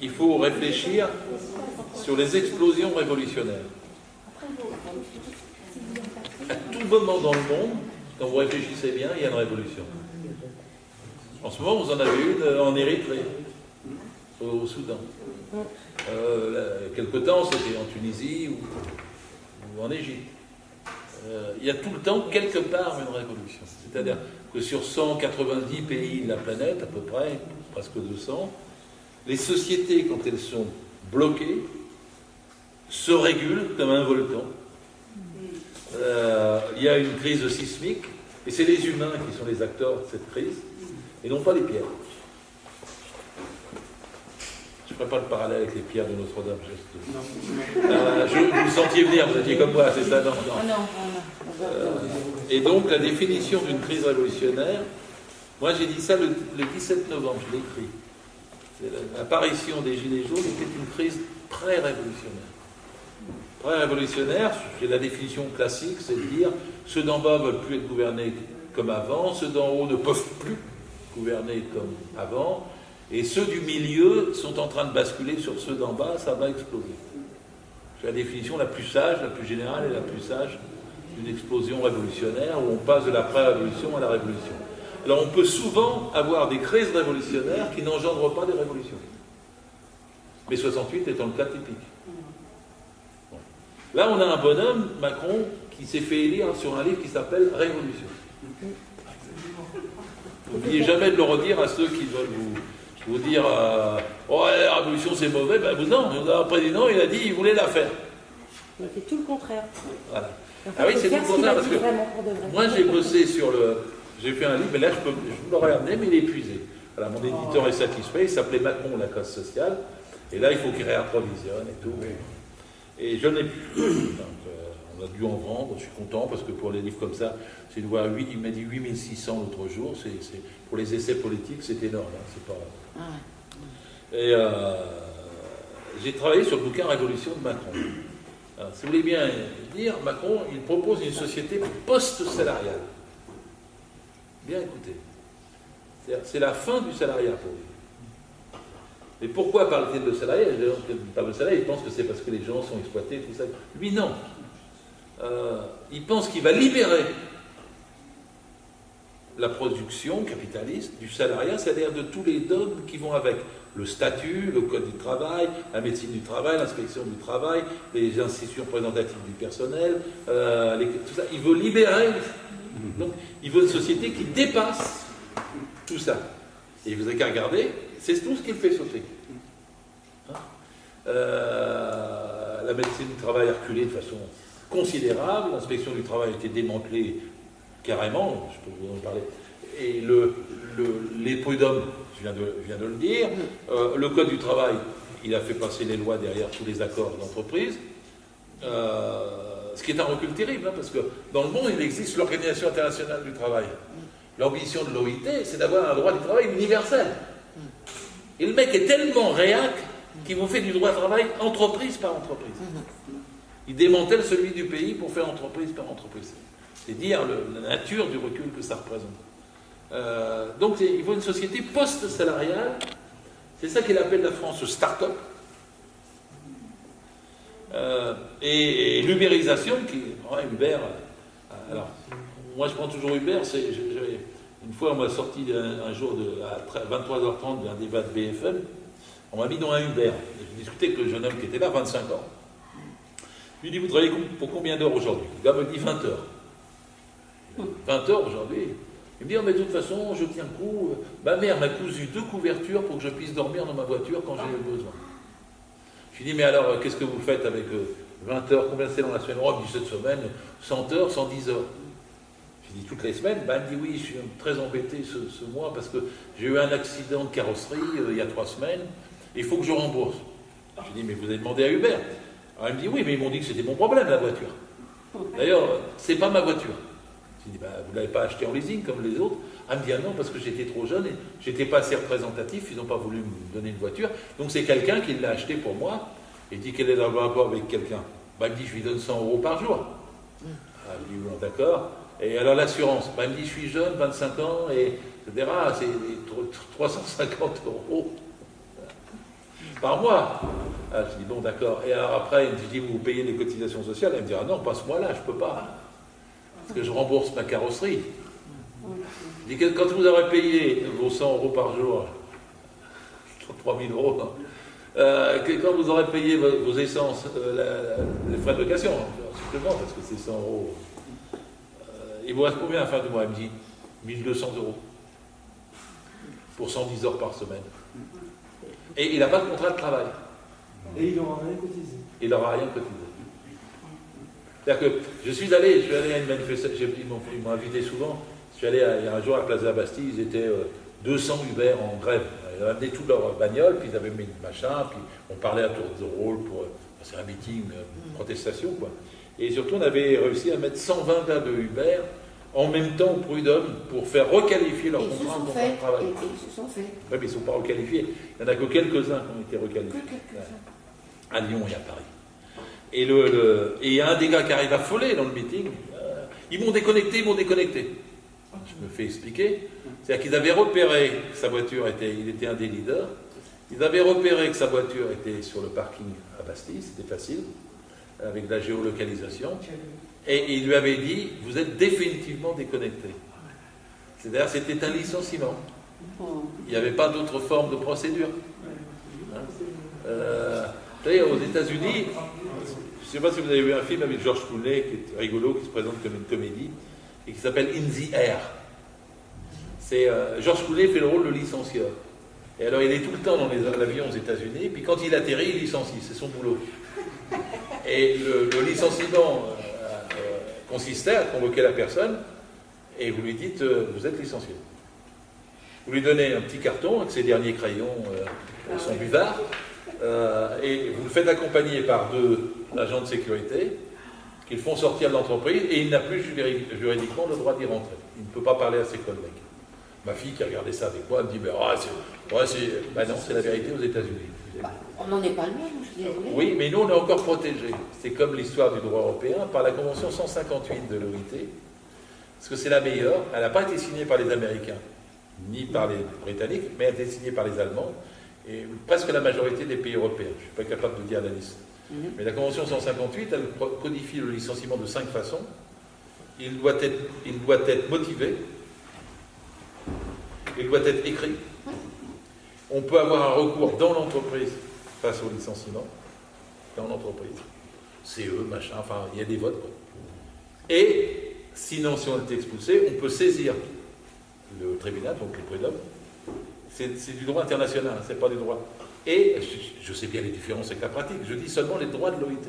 Il faut réfléchir sur les explosions révolutionnaires. À tout moment dans le monde, quand vous réfléchissez bien, il y a une révolution. En ce moment, vous en avez une en Érythrée, au Soudan. Quelque temps, c'était en Tunisie ou en Égypte. Il y a tout le temps, quelque part, une révolution. C'est-à-dire que sur 190 pays de la planète, à peu près, presque 200, les sociétés, quand elles sont bloquées, se régulent comme un volcan. Il y a une crise sismique, et c'est les humains qui sont les acteurs de cette crise, et non pas les pierres. Je ne ferai pas le parallèle avec les pierres de Notre-Dame. Vous sentiez venir, vous étiez comme moi, c'est ça, non. Et donc, la définition d'une crise révolutionnaire, moi j'ai dit ça le 17 novembre, je l'ai écrit. L'apparition des Gilets jaunes était une crise pré-révolutionnaire. Pré-révolutionnaire, c'est la définition classique, c'est de dire ceux d'en bas ne veulent plus être gouvernés comme avant, ceux d'en haut ne peuvent plus gouverner comme avant, et ceux du milieu sont en train de basculer sur ceux d'en bas, ça va exploser. C'est la définition la plus sage, la plus générale et la plus sage d'une explosion révolutionnaire où on passe de la pré-révolution à la révolution. Alors on peut souvent avoir des crises révolutionnaires qui n'engendrent pas des révolutions. Mais 68 étant le cas typique. Bon. Là on a un bonhomme, Macron, qui s'est fait élire sur un livre qui s'appelle Révolution. N'oubliez jamais de le redire à ceux qui veulent vous dire oh, la révolution c'est mauvais. Ben, non, le président il a dit qu'il voulait la faire. Il fait tout le contraire. Voilà. Ah oui, c'est tout le contraire parce que moi j'ai bossé sur le. J'ai fait un livre, mais là je vous l'aurais amené, mais il est épuisé. Voilà, mon éditeur est satisfait, il s'appelait Macron, la classe sociale, et là il faut qu'il réapprovisionne et tout. Et je n'ai plus. Donc, on a dû en vendre, je suis content parce que pour les livres comme ça, c'est une voie 8, il m'a dit 8600 l'autre jour, pour les essais politiques c'est énorme, hein, c'est pas. Et j'ai travaillé sur le bouquin Révolution de Macron. Alors, si vous voulez bien dire, Macron, il propose une société post-salariale. Bien écoutez. C'est la fin du salariat pour lui. Mais pourquoi parle-t-il de salariat? Les gens qui parlent de salariat, ils pensent que c'est parce que les gens sont exploités, tout ça. Lui, non. Il pense qu'il va libérer la production capitaliste du salariat, c'est-à-dire de tous les dogmes qui vont avec. Le statut, le code du travail, la médecine du travail, l'inspection du travail, les institutions représentatives du personnel, tout ça. Il veut libérer. Donc, il veut une société qui dépasse tout ça. Et vous n'avez qu'à regarder, c'est tout ce qu'il fait sauter. Hein, la médecine du travail a reculé de façon considérable, l'inspection du travail a été démantelée carrément, je peux vous en parler. Et les prud'hommes, je viens de le dire, le code du travail, il a fait passer les lois derrière tous les accords d'entreprise, ce qui est un recul terrible, hein, parce que dans le monde, il existe l'Organisation internationale du travail. L'ambition de l'OIT, c'est d'avoir un droit du travail universel. Et le mec est tellement réac qu'il vous fait du droit du travail entreprise par entreprise. Il démantèle celui du pays pour faire entreprise par entreprise. C'est dire la nature du recul que ça représente. Donc il faut une société post-salariale, c'est ça qu'il appelle la France start-up, et l'ubérisation qui. Uber, alors, moi je prends toujours Uber, une fois on m'a sorti un jour à 23h30 d'un débat de BFM, on m'a mis dans un Uber, j'ai discuté avec le jeune homme qui était là, 25 ans. Je lui dis, vous travaillez pour combien d'heures aujourd'hui? Le gars me dit 20 heures. 20 heures aujourd'hui. Il me dit, oh, mais de toute façon, je tiens le coup. Ma mère m'a cousu 2 couvertures pour que je puisse dormir dans ma voiture quand j'ai besoin. Je lui dis, mais alors, qu'est-ce que vous faites avec 20 heures? Combien c'est dans la semaine? Oh, 17 semaines, 100 heures, 110 heures. Je lui dis, toutes les semaines? Ben, elle me dit, oui, je suis très embêté ce mois parce que j'ai eu un accident de carrosserie il y a 3 semaines. Et il faut que je rembourse. Je lui dis, mais vous avez demandé à Uber? Alors, elle me dit, oui, mais ils m'ont dit que c'était mon problème, la voiture. D'ailleurs, c'est pas ma voiture. Je dis, bah, vous ne l'avez pas acheté en leasing comme les autres? Elle me dit, ah non, parce que j'étais trop jeune et j'étais pas assez représentatif, ils n'ont pas voulu me donner une voiture. Donc c'est quelqu'un qui l'a acheté pour moi. Et dit, quel est le rapport avec quelqu'un? Bah, elle me dit, je lui donne 100 € par jour. Elle me dit, bon, d'accord. Et alors l'assurance? Bah, elle me dit, je suis jeune, 25 ans, et etc. C'est 350 €. par mois. Ah, je dis, bon, d'accord. Et alors après, je dis, vous payez les cotisations sociales? Elle me dit, ah non, pas ce mois-là, je peux pas. Parce que je rembourse ma carrosserie. Je dis, quand vous aurez payé vos 100 € par jour, 3 000 €, quand vous aurez payé vos essences, les frais de location, supplément, parce que c'est 100 €, il vous reste combien à la fin du mois? Elle me dit 1 200 € pour 110 heures par semaine. Et il n'a pas de contrat de travail. Et il n'aura rien cotisé. Il n'aura rien cotisé. C'est-à-dire que je suis allé à une manifestation, ils m'ont invité souvent. Je suis allé il y a un jour à la place de la Bastille, ils étaient 200 Uber en grève. Ils avaient amené toute leur bagnole, puis ils avaient mis le machin, puis on parlait à tour de rôle pour. C'est un meeting, protestation, quoi. Et surtout, on avait réussi à mettre 120 gars de Uber en même temps au prud'homme pour faire requalifier leur contrat de travail. Et ils se sont fait. Oui, mais ils ne sont pas requalifiés. Il n'y en a que quelques-uns qui ont été requalifiés. À Lyon et à Paris. Et il y a un des gars qui arrive affolé dans le meeting. Ils m'ont déconnecté. Je me fais expliquer. C'est-à-dire qu'ils avaient repéré que sa voiture il était un des leaders. Ils avaient repéré que sa voiture était sur le parking à Bastille, c'était facile, avec de la géolocalisation. Et il lui avait dit, vous êtes définitivement déconnecté. C'est-à-dire, c'était un licenciement. Il n'y avait pas d'autre forme de procédure. Vous savez, aux États-Unis, je ne sais pas si vous avez vu un film avec George Clooney, qui est rigolo, qui se présente comme une comédie, et qui s'appelle In the Air. George Clooney fait le rôle de licencieur. Et alors, il est tout le temps dans l'avion aux États-Unis, puis quand il atterrit, il licencie, c'est son boulot. Et le licenciement consistait à convoquer la personne, et vous lui dites, vous êtes licencié. Vous lui donnez un petit carton avec ses derniers crayons, son buvard, et vous le faites accompagner par 2 agents de sécurité qui le font sortir de l'entreprise, et il n'a plus juridiquement le droit d'y rentrer. Il ne peut pas parler à ses collègues. Ma fille qui regardait ça avec moi, elle me dit, non, c'est la vérité aux États-Unis. On n'en est pas le même, je suis désolée. Oui, mais nous, on est encore protégés. C'est comme l'histoire du droit européen par la Convention 158 de l'OIT, parce que c'est la meilleure. Elle n'a pas été signée par les Américains, ni par les Britanniques, mais elle a été signée par les Allemands, et presque la majorité des pays européens. Je ne suis pas capable de dire la liste. Mais la Convention 158, elle codifie le licenciement de 5 façons. Il doit être motivé, il doit être écrit. On peut avoir un recours dans l'entreprise face au licenciement, dans l'entreprise. CE, machin, enfin, il y a des votes. Quoi. Et, sinon, si on est expulsé, on peut saisir le tribunal, donc le prud'homme. C'est du droit international, c'est pas du droit. Et, je sais bien les différences avec la pratique, je dis seulement les droits de l'OIT.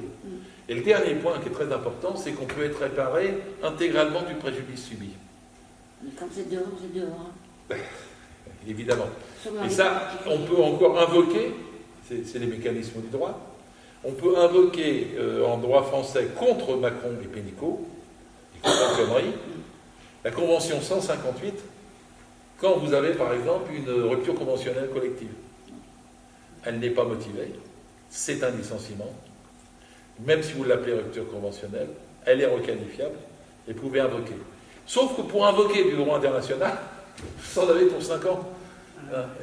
Et le dernier point qui est très important, c'est qu'on peut être réparé intégralement du préjudice subi. Mais quand c'est dehors, c'est dehors. Évidemment. Et ça, on peut encore invoquer, c'est les mécanismes du droit, on peut invoquer en droit français contre Macron et Pénicaud, et contre conneries, la Convention 158, quand vous avez par exemple une rupture conventionnelle collective. Elle n'est pas motivée, c'est un licenciement, même si vous l'appelez rupture conventionnelle, elle est requalifiable, et vous pouvez invoquer. Sauf que pour invoquer du droit international, vous en avez pour 5 ans.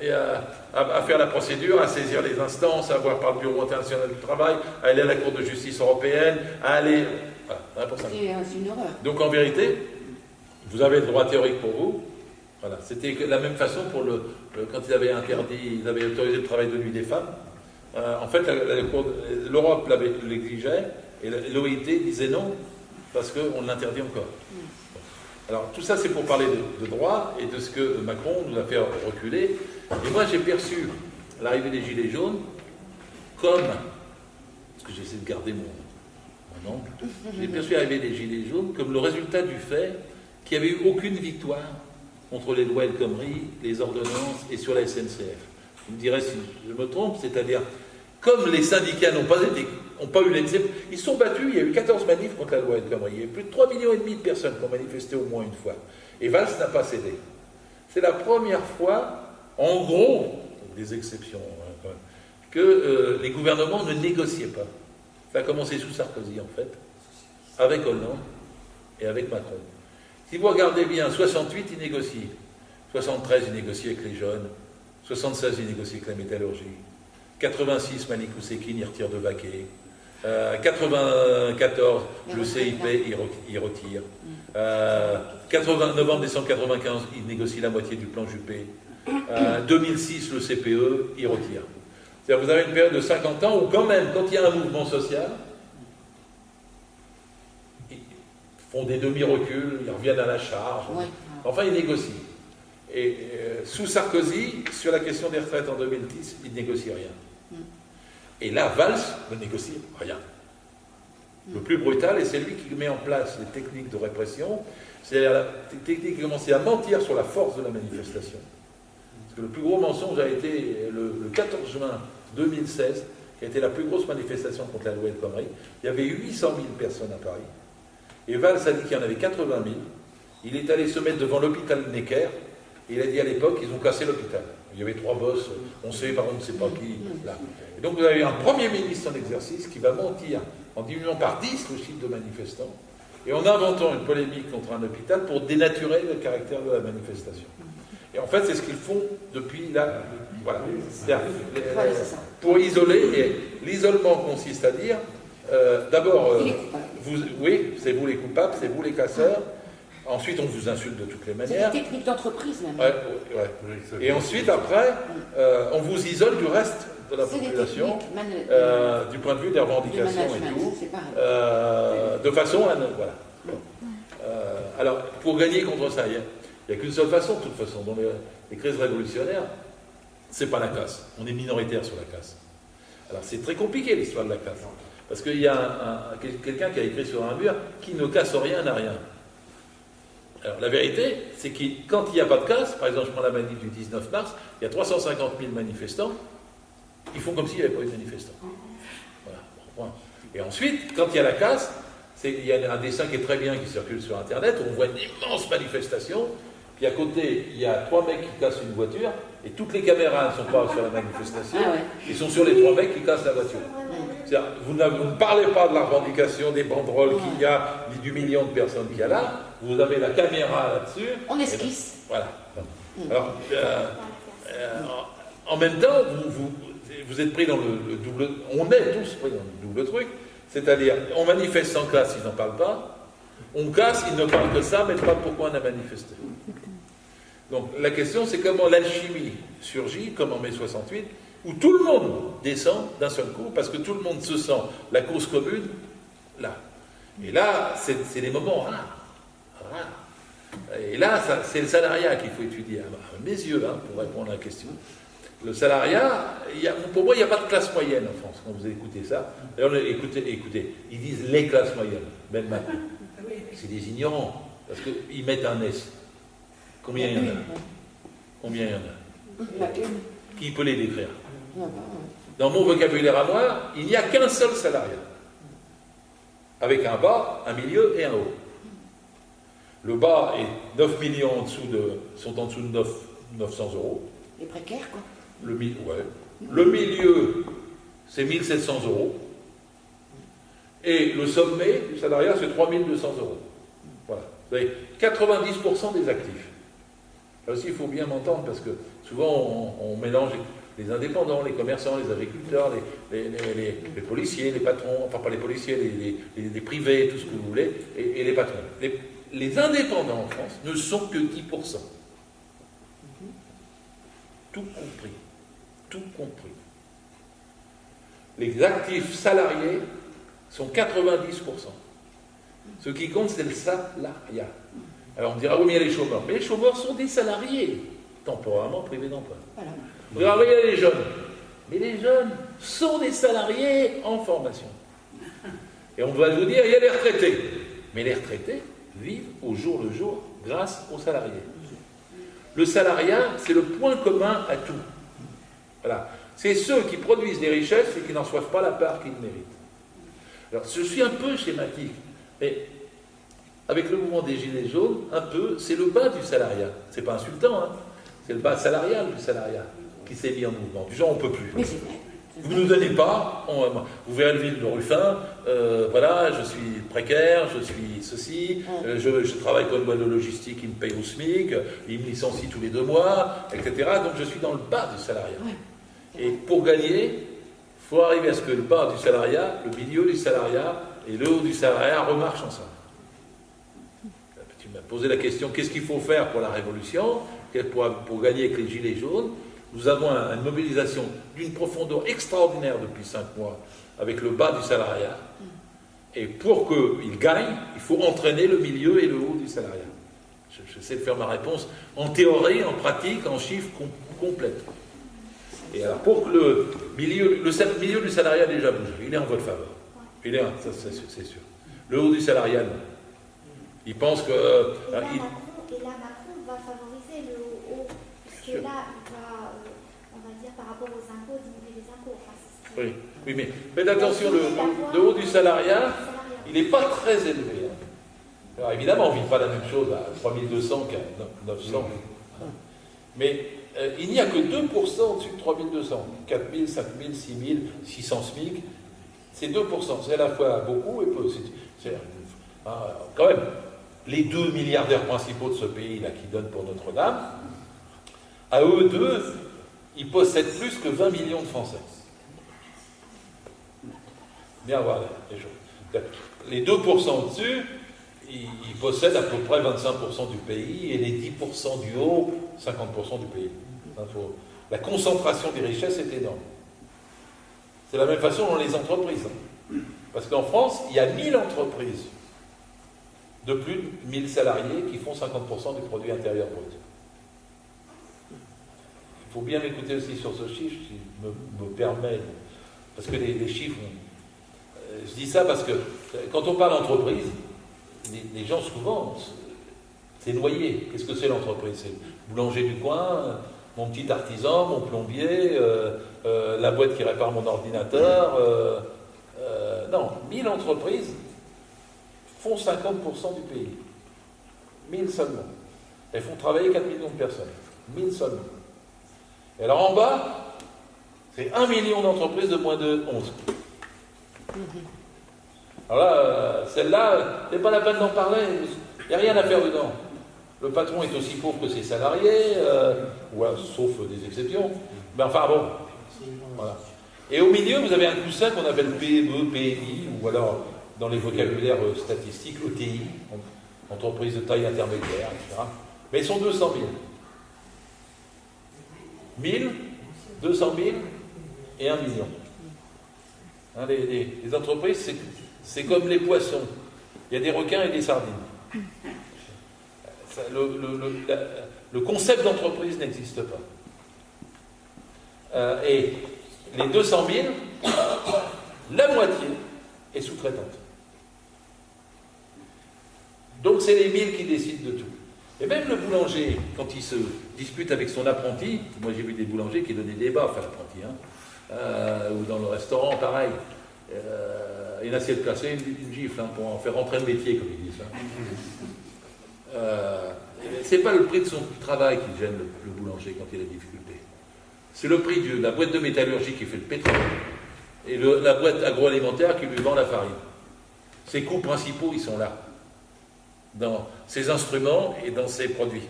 Et à faire la procédure, à saisir les instances, à voir par le Bureau international du travail, à aller à la Cour de justice européenne, à aller... Voilà, pour 5 ans. C'est une horreur. Donc en vérité, vous avez le droit théorique pour vous. Voilà. C'était la même façon pour quand ils avaient autorisé le travail de nuit des femmes. En fait, l'Europe l'exigeait et l'OIT disait non, parce qu'on l'interdit encore. Alors, tout ça, c'est pour parler de droit et de ce que Macron nous a fait reculer. Et moi, j'ai perçu l'arrivée des Gilets jaunes comme, parce que j'essaie de garder mon angle, j'ai perçu l'arrivée des Gilets jaunes comme le résultat du fait qu'il n'y avait eu aucune victoire contre les lois El Khomri, les ordonnances et sur la SNCF. Vous me direz si je me trompe, c'est-à-dire, comme les syndicats n'ont pas eu les... Ils se sont battus, il y a eu 14 manifs contre la loi El Khomri. Il y a eu plus de 3,5 millions de personnes qui ont manifesté au moins une fois. Et Valls n'a pas cédé. C'est la première fois, en gros, des exceptions, quand même, que les gouvernements ne négociaient pas. Ça a commencé sous Sarkozy, en fait, avec Hollande et avec Macron. Si vous regardez bien, 68, il négocie. 73, il négocie avec les jeunes. 76, il négocie avec la métallurgie. 86, Malik Oussekine, il retire de Vaquet. 94, le CIP, il retire. 89 décembre 95, il négocie la moitié du plan Juppé. 2006, le CPE, il retire. C'est-à-dire vous avez une période de 50 ans où quand même, quand il y a un mouvement social, ils font des demi-reculs, ils reviennent à la charge. Ouais. Enfin, ils négocient. Et sous Sarkozy, sur la question des retraites en 2010, il ne négocie rien. Et là, Valls ne négocie rien. Le plus brutal, et c'est lui qui met en place les techniques de répression, c'est-à-dire la technique qui commençait à mentir sur la force de la manifestation. Parce que le plus gros mensonge a été le 14 juin 2016, qui a été la plus grosse manifestation contre la loi El Khomri. Il y avait 800 000 personnes à Paris. Et Valls a dit qu'il y en avait 80 000. Il est allé se mettre devant l'hôpital Necker. Et il a dit à l'époque, ils ont cassé l'hôpital. Il y avait 3 boss, on sait, par contre, on ne sait pas qui. Là. Et donc vous avez un Premier ministre en exercice qui va mentir en diminuant par 10 le chiffre de manifestants et en inventant une polémique contre un hôpital pour dénaturer le caractère de la manifestation. Et en fait, c'est ce qu'ils font depuis là. Voilà. Voilà, c'est ça. Pour isoler, et l'isolement consiste à dire, d'abord, oui, c'est vous les coupables, c'est vous les casseurs. Ensuite, on vous insulte de toutes les C'est manières. une technique d'entreprise, même. Ouais. Et ensuite, après, on vous isole du reste de la population, du point de vue des revendications et tout, de façon à... Voilà. Alors, pour gagner contre ça, il n'y a qu'une seule façon, de toute façon, dans les crises révolutionnaires, c'est pas la casse. On est minoritaire sur la casse. Alors, c'est très compliqué, l'histoire de la casse. Parce qu'il y a quelqu'un qui a écrit sur un mur, qui ne casse rien n'a rien. Alors, la vérité, c'est que quand il n'y a pas de casse, par exemple, je prends la manif du 19 mars, il y a 350 000 manifestants, ils font comme s'il n'y avait pas eu de manifestants. Voilà, point. Et ensuite, quand il y a la casse, il y a un dessin qui est très bien, qui circule sur Internet, où on voit une immense manifestation, puis à côté, il y a 3 mecs qui cassent une voiture, et toutes les caméras ne sont pas sur la manifestation, ils sont sur les 3 mecs qui cassent la voiture. C'est-à-dire, vous ne parlez pas de la revendication, des banderoles qu'il y a, du million de personnes qu'il y a là, vous avez la caméra là-dessus. On esquisse. Voilà. Alors, en même temps, vous êtes pris dans le double... On est tous pris dans le double truc. C'est-à-dire, on manifeste sans classe, ils n'en parlent pas. On casse, ils ne parlent que ça, mais pas pourquoi on a manifesté. Donc, la question, c'est comment l'alchimie surgit, comme en mai 68, où tout le monde descend d'un seul coup, parce que tout le monde se sent la cause commune, là. Et là, c'est des moments rares. Et là, c'est le salariat qu'il faut étudier. À mes yeux, pour répondre à la question. Le salariat, pour moi, il n'y a pas de classe moyenne en France, quand vous écoutez ça. D'ailleurs, écoutez, ils disent les classes moyennes, même maintenant. C'est des ignorants, parce qu'ils mettent un S. Combien il y en a? Combien il y en a? Qui peut les décrire? Dans mon vocabulaire à moi, il n'y a qu'un seul salariat. Avec un bas, un milieu et un haut. Le bas est 9 millions sont en dessous de 900 euros. Les précaires, quoi. Le milieu, c'est 1700 euros. Et le sommet du salariat, c'est 3200 euros. Voilà. Vous avez 90% des actifs. Là aussi, il faut bien m'entendre, parce que souvent, on mélange les indépendants, les commerçants, les agriculteurs, les policiers, les patrons, enfin pas les policiers, les privés, tout ce que vous voulez, et les patrons. Les indépendants en France ne sont que 10%. Tout compris. Tout compris. Les actifs salariés sont 90%. Ce qui compte, c'est le salariat. Alors on me dira, oui, mais il y a les chômeurs. Mais les chômeurs sont des salariés, temporairement privés d'emploi. Voilà. Vous direz, oui, il y a les jeunes. Mais les jeunes sont des salariés en formation. Et on va vous dire, il y a les retraités. Mais les retraités vivent au jour le jour grâce aux salariés. Le salariat, c'est le point commun à tout. Voilà. C'est ceux qui produisent des richesses et qui n'en reçoivent pas la part qu'ils méritent. Alors, je suis un peu schématique, mais avec le mouvement des Gilets jaunes, un peu, c'est le bas du salariat. C'est pas insultant, hein. C'est le bas salarial du salariat qui s'est mis en mouvement. Du genre, on ne peut plus. Mais c'est vrai. Vous ne nous donnez pas, vous verrez le ville de Ruffin, voilà, je suis précaire, je suis ceci, je travaille pour une boîte de logistique, il me paye au SMIC, il me licencie tous les 2 mois, etc. Donc je suis dans le bas du salariat. Et pour gagner, faut arriver à ce que le bas du salariat, le milieu du salariat et le haut du salariat remarchent ensemble. Tu m'as posé la question, qu'est-ce qu'il faut faire pour la révolution, pour gagner avec les gilets jaunes? Nous avons une mobilisation d'une profondeur extraordinaire depuis 5 mois avec le bas du salariat. Et pour qu'il gagne, il faut entraîner le milieu et le haut du salariat. J'essaie de faire ma réponse en théorie, en pratique, en chiffres complètes. Et alors, pour que le milieu du salariat a déjà bougé, il est en votre faveur. Il est, ça c'est sûr. Le haut du salariat, non. Il pense que... Et là, Macron va favoriser le haut, puisque là, il va, on va dire, par rapport aux impôts, diminuer les impôts. Enfin, oui, mais faites attention, le haut du salariat, il n'est pas très élevé. Hein. Alors évidemment, on ne vit pas la même chose à 3200 qu'à 900. Mais il n'y a que 2% au-dessus de 3200. 4000, 5000, 6000, 600 SMIC, c'est 2%. C'est à la fois beaucoup et peu. Quand même, les 2 milliardaires principaux de ce pays-là qui donnent pour Notre-Dame, à eux deux, ils possèdent plus que 20 millions de Français. Bien voir les choses. Les 2% au-dessus, ils possèdent à peu près 25% du pays, et les 10% du haut, 50% du pays. La concentration des richesses est énorme. C'est la même façon dans les entreprises. Parce qu'en France, il y a 1000 entreprises de plus de 1000 salariés qui font 50% du produit intérieur brut. Il faut bien m'écouter aussi sur ce chiffre, si je me permets, parce que les chiffres... Je dis ça parce que quand on parle d'entreprise, les gens souvent, c'est noyé. Qu'est-ce que c'est l'entreprise? C'est le boulanger du coin, mon petit artisan, mon plombier, la boîte qui répare mon ordinateur. Non, 1000 entreprises font 50% du pays. 1000 seulement. Elles font travailler 4 millions de personnes. 1000 seulement. Et alors en bas, c'est 1 million d'entreprises de moins de 11. Alors là, celle-là, c'est pas la peine d'en parler, il n'y a rien à faire dedans. Le patron est aussi pauvre que ses salariés, sauf des exceptions. Mais enfin bon, voilà. Et au milieu, vous avez un coussin qu'on appelle PME, PMI, ou alors, dans les vocabulaires statistiques, ETI, entreprise de taille intermédiaire, etc. Mais ils sont 200 000. 1000, 200 000 et 1 million. Hein, les entreprises, c'est comme les poissons. Il y a des requins et des sardines. Le concept d'entreprise n'existe pas. Et les 200 000, la moitié est sous-traitante. Donc c'est les 1000 qui décident de tout. Et même le boulanger, quand il se dispute avec son apprenti, moi j'ai vu des boulangers qui donnaient des baffes à l'apprenti, ou dans le restaurant, pareil. Une assiette cassée, une gifle, pour en faire rentrer le métier, comme ils disent. C'est pas le prix de son travail qui gêne le boulanger quand il a des difficultés. C'est le prix de la boîte de métallurgie qui fait le pétrole et la boîte agroalimentaire qui lui vend la farine. Ses coûts principaux, ils sont là, dans ses instruments et dans ses produits.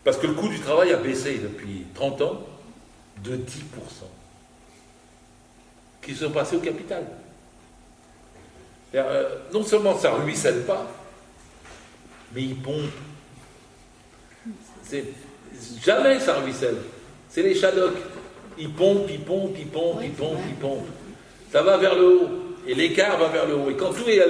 Parce que le coût du travail a baissé depuis 30 ans de 10%. Qui sont passés au capital. Non seulement ça ne ruisselle pas, mais il pompe. Jamais ça ruisselle. C'est les Shadocks. Ils pompent, ils pompent, ils pompent, ils pompent, ils pompent. Ça va vers le haut. Et l'écart va vers le haut. Et quand tout est